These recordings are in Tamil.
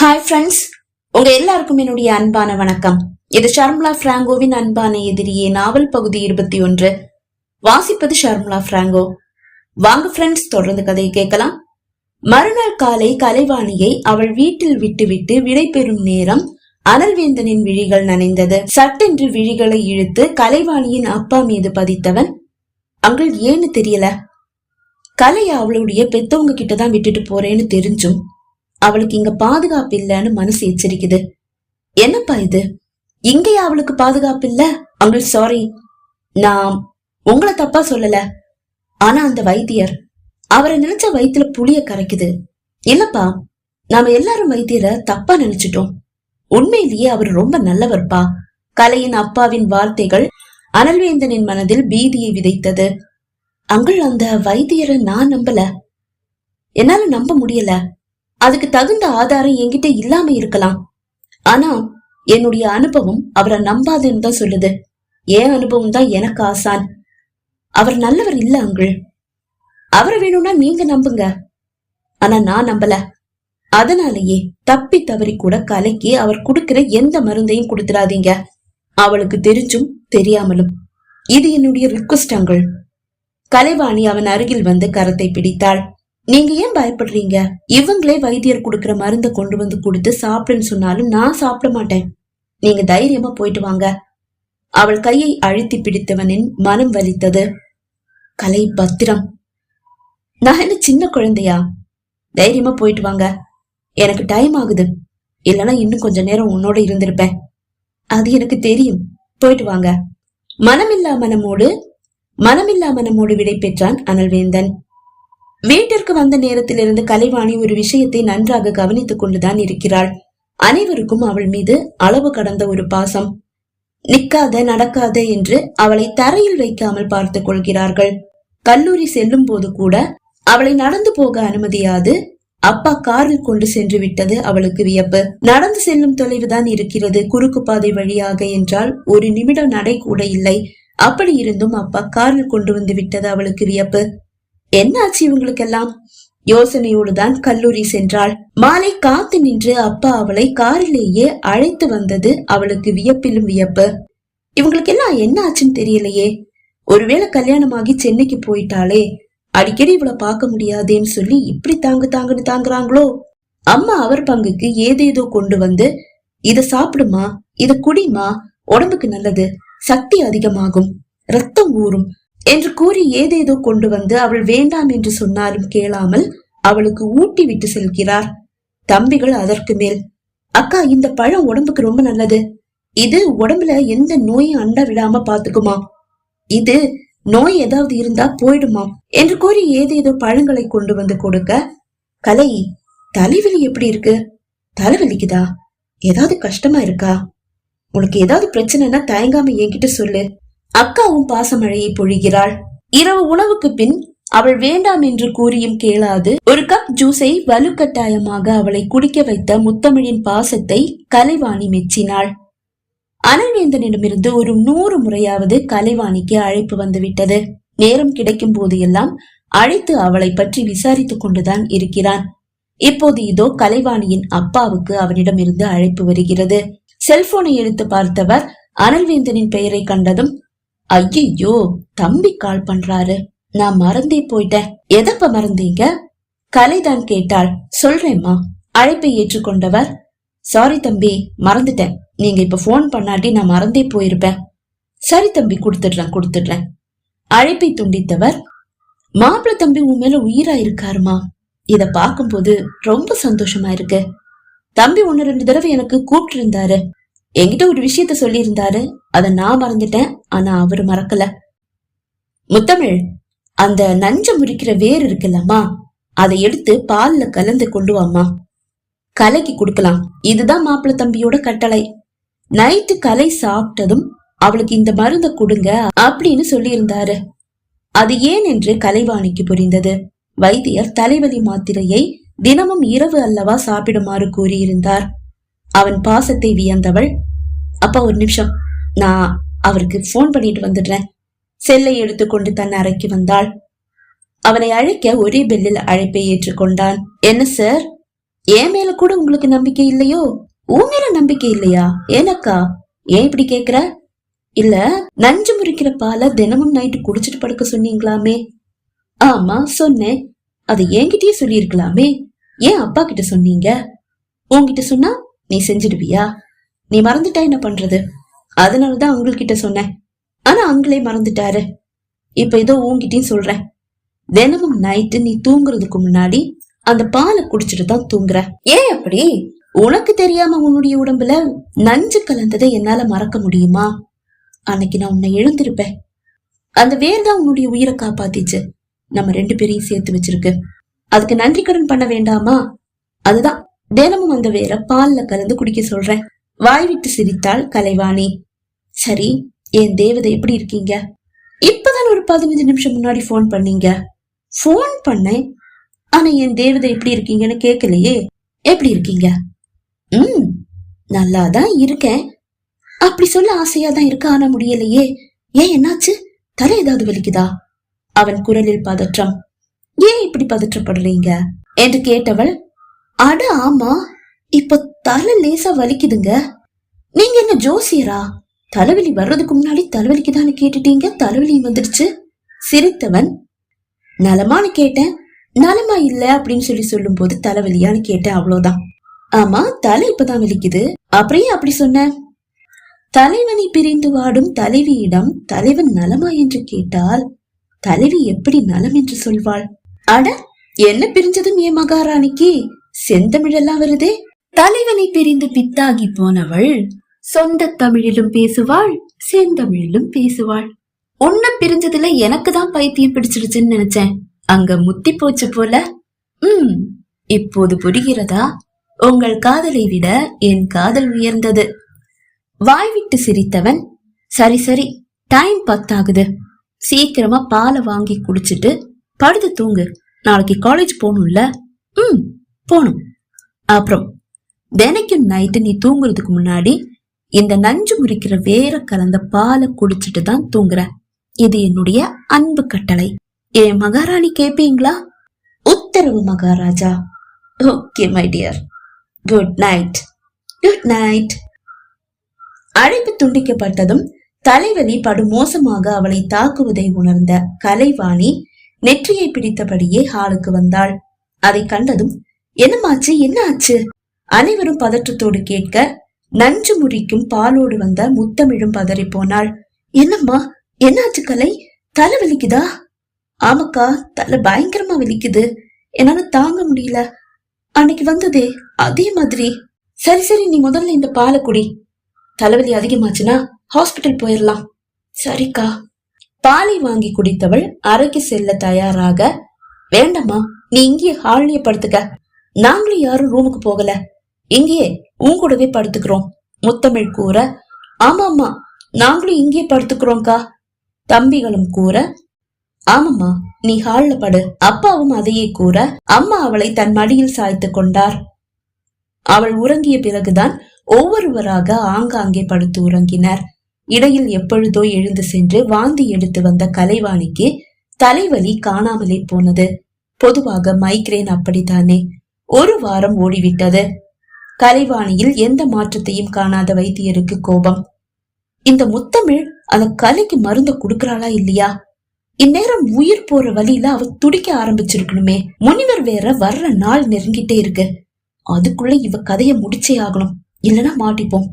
ஹாய் ஃப்ரெண்ட்ஸ், உங்க எல்லாருக்கும் என்னுடைய அன்பான வணக்கம். இது ஷர்மிளா பிராங்கோவின் அன்பான எதிரியே நாவல் பகுதி 21. வாசிப்பது ஷர்மிளா பிராங்கோ. வாங்க ஃப்ரெண்ட்ஸ், தொடர்ந்து கதையை கேட்கலாம். மறுநாள் காலை கலைவாணியை அவள் வீட்டில் விட்டுவிட்டு விடை பெறும் நேரம் அனல்வேந்தனின் விழிகள் நனைந்தது. சட்டென்று விழிகளை இழுத்து கலைவாணியின் அப்பா மீது பதித்தவன், அங்கள் ஏன்னு தெரியல, கலையை அவளுடைய பெத்தவங்க கிட்டதான் விட்டுட்டு போறேன்னு தெரிஞ்சும் அவளுக்கு இங்க பாதுகாப்பு இல்லன்னு மனசு எச்சரிக்குது. என்னப்பா இது, இங்கேயா அவளுக்கு பாதுகாப்பு இல்ல? அங்கிள் சாரி, நான் உங்களை தப்பா சொல்லல. ஆனா அந்த வைத்தியர் அவரை நினைச்ச வயிற்றுல புளிய கரைக்குது. இல்லப்பா, நாம எல்லாரும் வைத்தியரை தப்பா நினைச்சிட்டோம். உண்மையிலேயே அவர் ரொம்ப நல்லவர்ப்பா. கலையின் அப்பாவின் வார்த்தைகள் அனல்வேந்தனின் மனதில் பீதியை விதைத்தது. அங்கிள், அந்த வைத்தியரை நான் நம்பல, என்னால நம்ப முடியல. அதுக்கு தகுந்த ஆதாரம் என்கிட்ட இல்லாம இருக்கலாம். ஆனா என்னுடைய அனுபவம் அவரை நம்பாதுன்னு தான் சொல்லுது. என் அனுபவம் தான் எனக்கு ஆசான். அவர் நல்லவர் இல்ல அங்கிள். அவரை வேணும்னா நீங்க நம்புங்க, ஆனா நான் நம்பல. அதனாலேயே தப்பி தவறி கூட கலைக்கு அவர் கொடுக்கிற எந்த மருந்தையும் கொடுத்துடாதீங்க, அவளுக்கு தெரிஞ்சும் தெரியாமலும். இது என்னுடைய ரிக்வெஸ்ட் அங்கிள். கலைவாணி அவன் அருகில் வந்து கரத்தை பிடித்தாள். நீங்க ஏன் பயப்படுறீங்க? இவங்களே வைத்தியர் கொடுக்கிற மருந்தை கொண்டு வந்து கொடுத்து சாப்பிடுன்னு சொன்னாலும் நான் சாப்பிட மாட்டேன். நீங்க தைரியமா போயிட்டு வாங்க. அவள் கையை அழுத்தி பிடித்தவனின் மனம் வலித்தது. கலை, பத்திரம். நான் என்ன சின்ன குழந்தையா? தைரியமா போயிட்டு வாங்க. எனக்கு டைம் ஆகுது, இல்லைன்னா இன்னும் கொஞ்ச நேரம் உன்னோட இருந்திருப்பேன். அது எனக்கு தெரியும். போயிட்டு வாங்க. மனமில்லா மனமோடு விடை பெற்றான் அனல்வேந்தன். வீட்டிற்கு வந்த நேரத்திலிருந்து கலைவாணி ஒரு விஷயத்தை நன்றாக கவனித்துக் கொண்டுதான் இருக்கிறாள். அனைவருக்கும் அவள் மீது அளவு கடந்த ஒரு பாசம். நிக்காத நடக்காத என்று அவளை தரையில் வைக்காமல் பார்த்துக் கொள்கிறார்கள். கல்லூரி செல்லும் போது கூட அவளை நடந்து போக அனுமதியாது அப்பா காரில் கொண்டு சென்று விட்டது அவளுக்கு வியப்பு. நடந்து செல்லும் தொலைவுதான் இருக்கிறது குறுக்கு பாதை வழியாக என்றால் ஒரு நிமிடம் நடை கூட இல்லை. அப்படி இருந்தும் அப்பா காரில் கொண்டு வந்து விட்டது அவளுக்கு வியப்பு. என்ன ஆச்சு இவங்களுக்கெல்லாம்? யோசனையோடுதான் கல்லூரி சென்றாள். மாலை காத்து நின்று அப்பா அவளை காரிலேயே அழைத்து வந்தது அவளுக்கு வியப்பிலும் வியப்பு. இவங்களுக்கெல்லாம் என்ன ஆச்சுன்னு தெரியலையே. ஒருவேளை கல்யாணமாகி சென்னைக்கு போயிட்டாலே அடிக்கடி இவளை பார்க்க முடியாதேன்னு சொல்லி இப்படி தாங்குன்னு தாங்குறாங்களோ. அம்மா அவர் பங்குக்கு ஏதேதோ கொண்டு வந்து, இத சாப்பிடுமா, இத குடிமா, உடம்புக்கு நல்லது, சக்தி அதிகமாகும், ரத்தம் ஊறும் என்று கூறி ஏதேதோ கொண்டு வந்து அவள் வேண்டாம் என்று சொன்னாலும் கேளாமல் அவளுக்கு ஊட்டி விட்டு செல்கிறார். தம்பிகள் அதற்கு மேல், அக்கா இந்த பழம் உடம்புக்கு ரொம்ப நல்லது, இது உடம்புல எந்த நோயும் அண்ட விடாம பாத்துக்குமா, இது நோய் ஏதாவது இருந்தா போயிடுமா என்று கூறி ஏதேதோ பழங்களை கொண்டு வந்து கொடுக்க, கலை, தலைவலி எப்படி இருக்கு? தலைவலிக்குதா? ஏதாவது கஷ்டமா இருக்கா? உனக்கு ஏதாவது பிரச்சனைனா தயங்காம என்கிட்ட சொல்லு. அக்காவும் பாசமழையை பொழிகிறாள். இரவு உணவுக்கு பின் அவள் வேண்டாம் என்று கூறியும் கேளாது ஒரு கப் ஜூஸை வலுக்கட்டாயமாக அவளை குடிக்க வைத்த முத்தமிழின் பாசத்தை கலைவாணி மெச்சினாள். அனல்வேந்தனிடமிருந்து ஒரு 100 முறையாவது கலைவாணிக்கு அழைப்பு வந்துவிட்டது. நேரம் கிடைக்கும் போது எல்லாம் அழைத்து அவளை பற்றி விசாரித்துக் கொண்டுதான் இருக்கிறான். இப்போது இதோ கலைவாணியின் அப்பாவுக்கு அவனிடமிருந்து அழைப்பு வருகிறது. செல்போனை எடுத்து பார்த்தவர் அனல்வேந்தனின் பெயரை கண்டதும், ஐயோ, தம்பி கால் பண்றாரு, நான் மறந்தே போயிட்டேன். எதப்ப மறந்தீங்க? கலைதான் கேட்டாள். சொல்றேம்மா. அழைப்பை ஏற்றுக்கொண்டவர், சாரி தம்பி, மறந்துட்டேன். நீங்க இப்ப போன் பண்ணாட்டி நான் மறந்தே போயிருப்பேன். சரி தம்பி, கொடுத்துடுறேன். அழைப்பை துண்டித்தவர், மாப்பிள்ள தம்பி உன் மேல உயிரா இருக்காருமா. இத பாக்கும்போது ரொம்ப சந்தோஷமா இருக்கு. தம்பி 1-2 தடவை எனக்கு கூப்பிட்டு இருந்தாரு. என்கிட்ட ஒரு விஷயத்த சொல்லி இருந்தாரு, அத நான் மறந்துட்டேன். ஆனா அவரு மறக்கல. முத்தமிழ், அந்த நஞ்ச முறிக்கிற வேர் இருக்குல்லம்மா, அதை எடுத்து பால்ல கலந்து கொண்டு வாமா, கலைக்கு கொடுக்கலாம். இதுதான் மாப்பிள்ள தம்பியோட கட்டளை. நைட்டு கலை சாப்பிட்டதும் அவளுக்கு இந்த மருந்த கொடுங்க அப்படின்னு சொல்லி இருந்தாரு. அது ஏன் என்று கலைவாணிக்கு புரிந்தது. வைத்தியர் தலைவலி மாத்திரையை தினமும் இரவு அல்லவா சாப்பிடுமாறு கூறியிருந்தார். அவன் பாசத்தை வியந்தவள், அப்பா ஒரு நிமிஷம், நான் அவருக்கு போன் பண்ணிட்டு வந்துடுறேன். செல்லை எடுத்துக்கொண்டு தன் அறைக்கு வந்தாள். அவனை அழைக்க ஒரே பெல்லில் அழைப்பை ஏற்றுக்கொண்டான். என்ன சார்? என் மேல கூட உங்களுக்கு நம்பிக்கை இல்லையோ? உன் மேல நம்பிக்கை இல்லையா? ஏனக்கா ஏன் இப்படி கேக்குற? இல்ல, நஞ்சு முறிக்கிற பாலை தினமும் நைட்டு குடிச்சிட்டு படுக்க சொன்னீங்களாமே? ஆமா சொன்னேன். அதை என்கிட்டயே சொல்லிருக்கலாமே. ஏன் அப்பா கிட்ட சொன்னீங்க? உன்கிட்ட சொன்னா நீ செஞ்சிடுவியா? நீ மறந்துட்டா என்ன பண்றது? அதனாலதான் உங்ககிட்ட சொன்னேன். ஆனா அங்களே மறந்துட்டாரு. இப்ப ஏதோ உன்கிட்டயும் சொல்றேன். தினமும் நைட்டு நீ தூங்குறதுக்கு முன்னாடி அந்த பாலை குடிச்சிட்டு தான் தூங்குற. ஏன் அப்படி? உனக்கு தெரியாம உன்னுடைய உடம்புல நஞ்சு கலந்ததை என்னால மறக்க முடியுமா? அன்னைக்கு நான் உன்னை எழுந்திருப்பேன். அந்த வேர் தான் உன்னுடைய உயிரை காப்பாத்திச்சு. நம்ம 2 பேரையும் சேர்த்து வச்சிருக்கு. அதுக்கு நன்றி கடன் பண்ண வேண்டாமா? அதுதான் தினமும் அந்த வேரை பால்ல கலந்து குடிக்க சொல்றேன். வாய் விட்டு சிரித்தாள் கலைவாணி. சரி, என் தேவதை எப்படி இருக்கீங்க? இப்பதான் ஒரு 15 நிமிஷம் முன்னாடி போன் பண்ணீங்க. போன் பண்ணேன், ஆனா என் தேவதை எப்படி இருக்கீங்கன்னு கேட்கலையே. எப்படி இருக்கீங்க? நல்லாதான் இருக்கேன். அப்படி சொல்ல ஆசையாதான் இருக்க, ஆனா முடியலையே. ஏன், என்னாச்சு? தலை ஏதாவது வலிக்குதா? அவன் குரலில் பதற்றம். ஏன் இப்படி பதற்றப்படுறீங்க என்று கேட்டவள், அட ஆமா, இப்ப தலை லேசா வலிக்குதுங்க. நீங்க என்ன ஜோசியரா? தலைவலி வர்றதுக்கு முன்னாடி தலைவலிக்குதான்னு கேட்டுட்டீங்க, தலைவலி வந்துடுச்சு. சிரித்தவன், நலமானு கேட்டேன். நலமா இல்ல அப்படின்னு சொல்லும் போது தலைவலியான்னு கேட்டேன், அவ்வளவுதான். ஆமா, தலை இப்பதான் வலிக்குது. அப்புறம் அப்படி சொன்ன? தலைவனை பிரிந்து வாடும் தலைவியிடம் தலைவன் நலமா என்று கேட்டால் தலைவி எப்படி நலம் என்று சொல்வாள்? அட, என்ன பிரிஞ்சதும் என் மகாராணிக்கு செந்தமிழெல்லாம் வருதே. தலைவனை பிரிந்து பித்தாகி போனவள் சொந்த தமிழிலும் பேசுவாள், செந்தமிழிலும் பேசுவாள். உன்ன பிரிஞ்சதுல எனக்கு தான் பைத்தியம் பிடிச்சிருச்சுன்னு நினைச்சேன். அங்க முத்தி போச்சு போல. இப்போது புரிகிறதா? உங்கள் காதலை விட என் காதல் உயர்ந்தது. வாய் விட்டு சிரித்தவன், சரி சரி, டைம் 10 ஆகுது. சீக்கிரமா பாலை வாங்கி குடிச்சிட்டு படுத்து தூங்கு. நாளைக்கு காலேஜ் போகணும்ல? போணும். அப்புறம் தினைக்கும் நைட்டு நீ தூங்குறதுக்கு முன்னாடி இந்த நஞ்சு முறிக்கிற வேற கலந்த பாலை குடிச்சிட்டு தான் தூங்குற. இது என்னுடைய அன்பு கட்டளை. என் மகாராணி கேப்பீங்களா? உத்தரவு Maharaja. Okay my dear. Good night. Good night. அழைப்பு துண்டிக்கப்பட்டதும் தலைவலி படுமோசமாக அவளை தாக்குவதை உணர்ந்த கலைவாணி நெற்றியை பிடித்தபடியே ஹாலுக்கு வந்தாள். அதை கண்டதும், என்னமாச்சு, என்ன ஆச்சு? அனைவரும் பதற்றத்தோடு கேட்க நஞ்சு முறிக்கும் பாலோடு வந்த முத்தமிழும் பதறி போனாள். என்னம்மா, என்னாச்சு கலை? தலை வலிக்குதா? ஆமாக்கா, தலை பயங்கரமா வலிக்குது. என்னால தாங்க முடியல. அன்னைக்கு வந்ததே அதே மாதிரி. சரி சரி, நீ முதல்ல இந்த பாலை குடி. தலைவலி அதிகமாச்சுன்னா ஹாஸ்பிட்டல் போயிடலாம். சரிக்கா. பாலை வாங்கி குடித்தவள் அறைக்கு செல்ல தயாராக, வேண்டாமா, நீ இங்கேயே ஹால்லையே படுத்துக்க. நாங்களும் யாரும் ரூமுக்கு போகல, இங்கேயே உன் கூடவே படுத்துக்கிறோம். முத்தமிழ் கூற, ஆமாமா, நாங்களும் இங்கே படுத்துக்கிறோம்க்கா. தம்பிகளும் கூற, ஆமாமா, நீ ஹால்ல படு. அப்பாவும் அதையே கூற அம்மா அவளை தன் மடியில் சாய்த்து கொண்டார். அவள் உறங்கிய பிறகுதான் ஒவ்வொருவராக ஆங்காங்கே படுத்து உறங்கினர். இடையில் எப்பொழுதோ எழுந்து சென்று வாந்தி எடுத்து வந்த கலைவாணிக்கு தலைவலி காணாமலே போனது. பொதுவாக மைக்ரேன் அப்படித்தானே. 1 வாரம் ஓடிவிட்டது. கலைவாணியில் எந்த மாற்றத்தையும் காணாத வைத்தியருக்கு கோபம். இந்த முத்தமிழ் அந்த கலைக்கு மருந்து குடுக்கறாளா இல்லையா? இந்நேரம் உயிர் போற வழியில அவ துடிக்க ஆரம்பிச்சிருக்கணுமே. முனிவர் வேற வர்ற நாள் நெருங்கிட்டே இருக்கு. அதுக்குள்ள இவ கதைய முடிச்சே ஆகணும், இல்லனா மாட்டிப்போம்.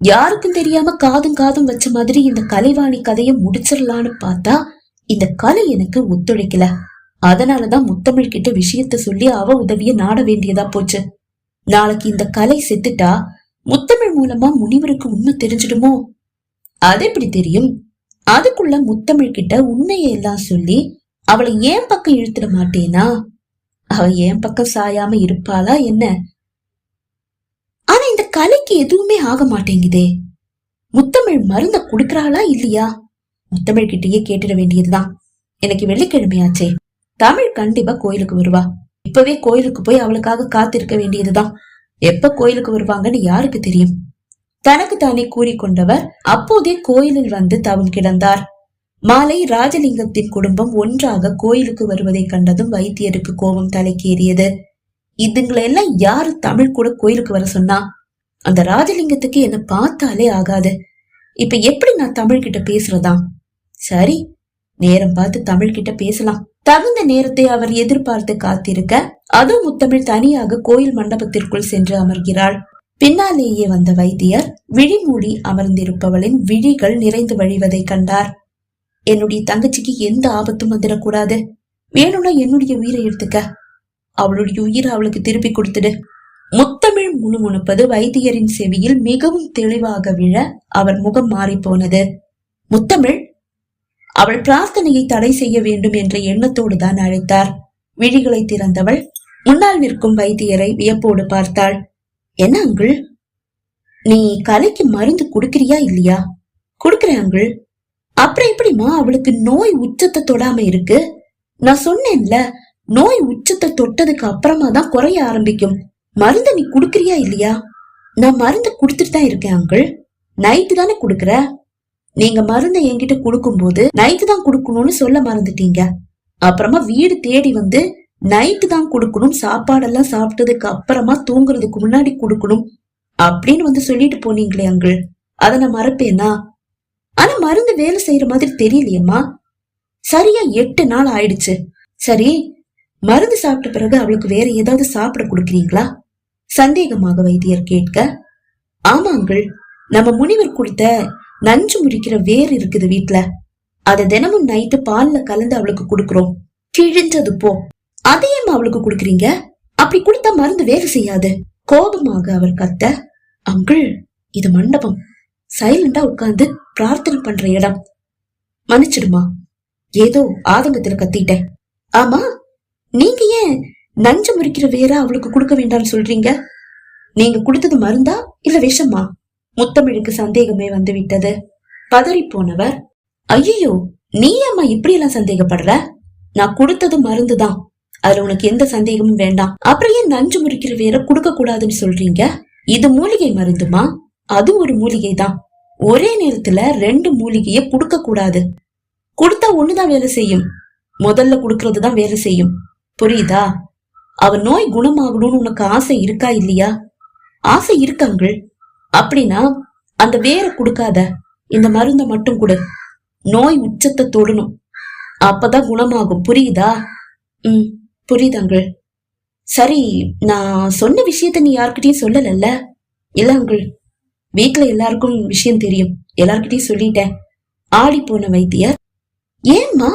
யாருக்கும் தெரியாம காதும் வச்ச மாதிரி இந்த கலைவாணி கதைய முடிச்சிடலான்னு பார்த்தா இந்த கலை எனக்கு ஒத்துழைக்கல. அதனாலதான் முத்தமிழ் கிட்ட விஷயத்த சொல்லி அவ உதவிய நாட வேண்டியதா போச்சு. நாளைக்கு இந்த கலை செத்துட்டா முத்தமிழ் மூலமா முனிவருக்கு உண்மை தெரிஞ்சிடுமோ? அது எப்படி தெரியும்? அதுக்குள்ள முத்தமிழ் கிட்ட உண்மையை எல்லாம் சொல்லி அவளை ஏன் பக்கம் இழுத்துட மாட்டேனா? அவ ஏன் பக்கம் சாயாம இருப்பாளா என்ன? ஆனா இந்த கலைக்கு எதுவுமே ஆக மாட்டேங்குதே. முத்தமிழ் மருந்த குடுக்கறாளா இல்லையா? முத்தமிழ் கிட்டயே கேட்டுட வேண்டியதுதான். எனக்கு வெள்ளிக்கிழமையாச்சே, தமிழ் கண்டிப்பா கோயிலுக்கு வருவா. இப்பவே கோயிலுக்கு போய் அவளுக்காக காத்திருக்க வேண்டியதுதான். எப்ப கோயிலுக்கு வருவாங்கன்னு யாருக்கு தெரியும்? தனக்கு தானே கூறிக்கொண்டவர் அப்போதே கோயிலில் வந்து தவம் கிடந்தார். மாலை ராஜலிங்கத்தின் குடும்பம் ஒன்றாக கோயிலுக்கு வருவதை கண்டதும் வைத்தியருக்கு கோபம் தலைக்கேறியது. இதுங்களை எல்லாம் யாரு தமிழ் கூட கோயிலுக்கு வர சொன்னா? அந்த ராஜலிங்கத்துக்கு என்ன பார்த்தாலே ஆகாது. இப்ப எப்படி நான் தமிழ் கிட்ட பேசுறதா? சரி, நேரம் பார்த்து தமிழ் கிட்ட பேசலாம். தகுந்த நேரத்தை அவர் எதிர்பார்த்து காத்திருக்க அதுவும் முத்தமிழ் தனியாக கோயில் மண்டபத்திற்குள் சென்று அமர்கிறாள். பின்னாலேயே வந்த வைத்தியர் விழி மூடி அமர்ந்திருப்பவளின் விழிகள் நிறைந்து வழிவதை கண்டார். என்னுடைய தங்கச்சிக்கு எந்த ஆபத்தும் வந்துடக்கூடாது. வேணும்னா என்னுடைய உயிரை எடுத்துக்க. அவளுடைய உயிரை அவளுக்கு திருப்பி கொடுத்துடு. முத்தமிழ் முணுமுணுப்பது வைத்தியரின் செவியில் மிகவும் தெளிவாக விழ அவர் முகம் மாறி போனது. முத்தமிழ் அவள் பிரார்த்தனையை தடை செய்ய வேண்டும் என்ற எண்ணத்தோடு தான் அழைத்தார். விழிகளை திறந்தவள் முன்னால் நிற்கும் வைத்தியரை வியப்போடு பார்த்தாள். என்ன அங்கிள், நீ கலைக்கு மருந்து குடுக்கிறியா இல்லையா? குடுக்கிறேன் அங்கிள். அப்புறம் எப்படிமா அவளுக்கு நோய் உச்சத்தை தொடாம இருக்கு? நான் சொன்னேன்ல, நோய் உச்சத்தை தொட்டதுக்கு அப்புறமா தான் குறைய ஆரம்பிக்கும். மருந்த நீ குடுக்கிறியா இல்லையா? நான் மருந்து குடுத்துட்டு தான் இருக்கேன் அங்கிள். நைட்டு தானே குடுக்கற. நீங்க மருந்தை என்கிட்ட குடுக்கும் போது நைட்டு தான் குடுக்கணும்னு சொல்ல மறந்துட்டீங்க. அப்புறமா வீடு தேடி வந்து நைட்டு தான் குடுக்கணும், சாப்பாடெல்லாம் சாப்பிட்டதுக்கு அப்புறமா தூங்குறதுக்கு முன்னாடி குடுக்கணும் அப்படின்னு வந்து சொல்லிட்டு போனீங்களே அங்கிள். அத நான் மறப்பேனா? ஆனா மருந்து வேலை செய்யற மாதிரி தெரியலையம்மா. சரியா 8 நாள் ஆயிடுச்சு. சரி, மருந்து சாப்பிட்ட பிறகு அவளுக்கு வேற ஏதாவது சாப்பிட கொடுக்கறீங்களா? சந்தேகமாக வைத்தியர் கேட்க, ஆமா அங்கிள், நம்ம முனிவர் கொடுத்த நஞ்சு முறிக்கிற வேர் இருக்குது வீட்டுல. அத தினமும் நைட்டு பால்ல கலந்து அவளுக்கு குடுக்கறோம். கிழிஞ்சது போ. அதையும் அவளுக்கு குடுக்கறீங்க? அப்படி கொடுத்தா மருந்து வேலை செய்யாது. கோபமாக அவர் கத்த, அங்கிள் இது மண்டபம், சைலண்டா உட்கார்ந்து பிரார்த்தனை பண்ற இடம். மன்னிச்சிடுமா, ஏதோ ஆதங்கத்துல கத்திட்டேன். ஆமா, நீங்க ஏன் நஞ்சு முறிக்கிற வேற அவளுக்கு கொடுக்க வேண்டாம்னு சொல்றீங்க? நீங்க கொடுத்தது மருந்தா இல்ல விஷமா? முத்தமிழுக்கு சந்தேகமே வந்து விட்டது. பதறி போனவர், ஐயோ நீ அம்மா இப்படி எல்லாம் சந்தேகப்படுற? நான் கொடுத்தது மருந்துதான், அதுல உனக்கு எந்த சந்தேகமும் வேண்டாம். அப்புறம் ஏன் நஞ்சு முறிக்கிற வேற கொடுக்க கூடாதுன்னு சொல்றீங்க? இது மூலிகை மருந்துமா, அது ஒரு மூலிகை தான். ஒரே நேரத்துல 2 மூலிகைய குடுக்க கூடாது. கொடுத்தா ஒண்ணுதான் வேலை செய்யும். முதல்ல குடுக்கறதுதான் வேலை செய்யும். புரியுதா? அவ நோய் குணமாகணும்னு உனக்கு ஆசை இருக்கா இல்லையா? ஆசை இருக்காங்கள். அப்படின்னா அந்த வேற குடுக்காத, இந்த மருந்த மட்டும் கொடு. நோய் உச்சத்தை தொடணும், அப்பதான் குணமாகும். புரியுதா? புரியுதாங்கள். சரி, நான் சொன்ன விஷயத்த நீ யார்கிட்டயும் சொல்லல? இல்ல அங்கிள், வீட்டுல எல்லாருக்கும் விஷயம் தெரியும், எல்லார்கிட்டயும் சொல்லிட்டேன். ஆடி போன வைத்தியர், ஏம்மா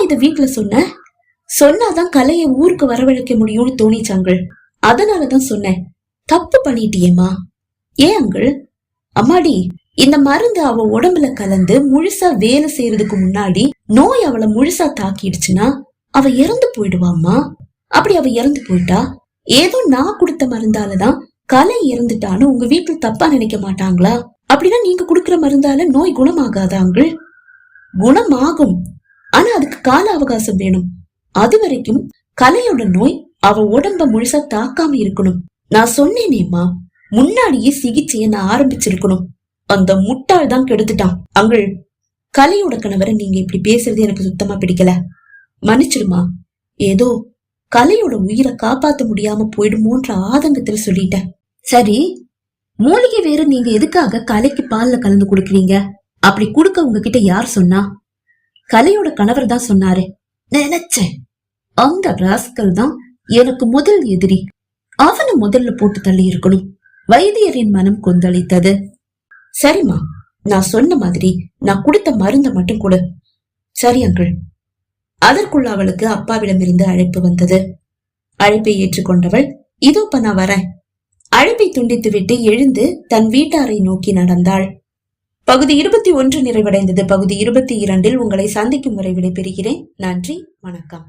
இத வீட்டுல சொன்னாதான் கலைய ஊருக்கு வரவழைக்க முடியும்னு தோணிச்சாங்கள். அதனாலதான் சொன்னேன். தப்பு பண்ணிட்டியேம்மா. ஏன் அங்கிள்? அம்மாடி, இந்த மருந்து அவ உடம்புல கலந்து முழுசா வேலை செய்யறதுக்கு முன்னாடி நோய் அவளை முழுசா தாக்கிடுச்சுன்னா அவ இறந்து போயிடுவாம்மா. அப்படி அவ இறந்து போயிட்டா ஏதோ நான் கொடுத்த மருந்தாலதான் கலை இறந்துட்டான்னு உங்க வீட்டுல தப்பா நினைக்க மாட்டாங்களா? அப்படின்னா நீங்க குடுக்கற மருந்தால நோய் குணமாகாதாங்கள்? குணமாகும், ஆனா அதுக்கு கால அவகாசம் வேணும். அது வரைக்கும் கலையோட நோய் அவ உடம்ப முழுசா தாக்காம இருக்கணும். நான் சொன்னேனேம்மா, முன்னாடியே சிகிச்சைய நான் ஆரம்பிச்சிருக்கணும். அந்த முட்டாள் தான் கெடுத்துட்டான். அங்கிள், கலையோட கணவரை நீங்க இப்படி பேசுறது எனக்கு சுத்தமா பிடிக்கல. மன்னிச்சிடுமா. ஏதோ கலையோட உயிரை காப்பாத்த முடியாம போயிடுமோன்ற ஆதங்கத்துல சொல்லிட்டேன். சரி, மூலிகை வேற நீங்க எதுக்காக கலைக்கு பால்ல கலந்து குடுக்கறீங்க? அப்படி குடுக்க உங்ககிட்ட யார் சொன்னா? கலையோட கணவர் தான் சொன்னாரு. நினைச்சேன், அந்த ராஸ்கல் தான் எனக்கு முதல் எதிரி. அவனை முதல்ல போட்டு தள்ளி இருக்கணும். வைத்தியரின் மனம் கொந்தளித்தது. சரிம்மா, நான் சொன்ன மாதிரி நான் கொடுத்த மருந்த மட்டும் கொடு. சரி அங்கிள். அதற்குள்ள அவளுக்கு அப்பாவிடமிருந்து அழைப்பு வந்தது. அழைப்பை ஏற்றுக்கொண்டவள், இதோப்ப நான் வரேன். அழைப்பை துண்டித்து விட்டு எழுந்து தன் வீட்டாரை நோக்கி நடந்தாள். பகுதி 21 நிறைவடைந்தது. பகுதி 22 உங்களை சந்திக்கும் வரை விடைபெறுகிறேன். நன்றி, வணக்கம்.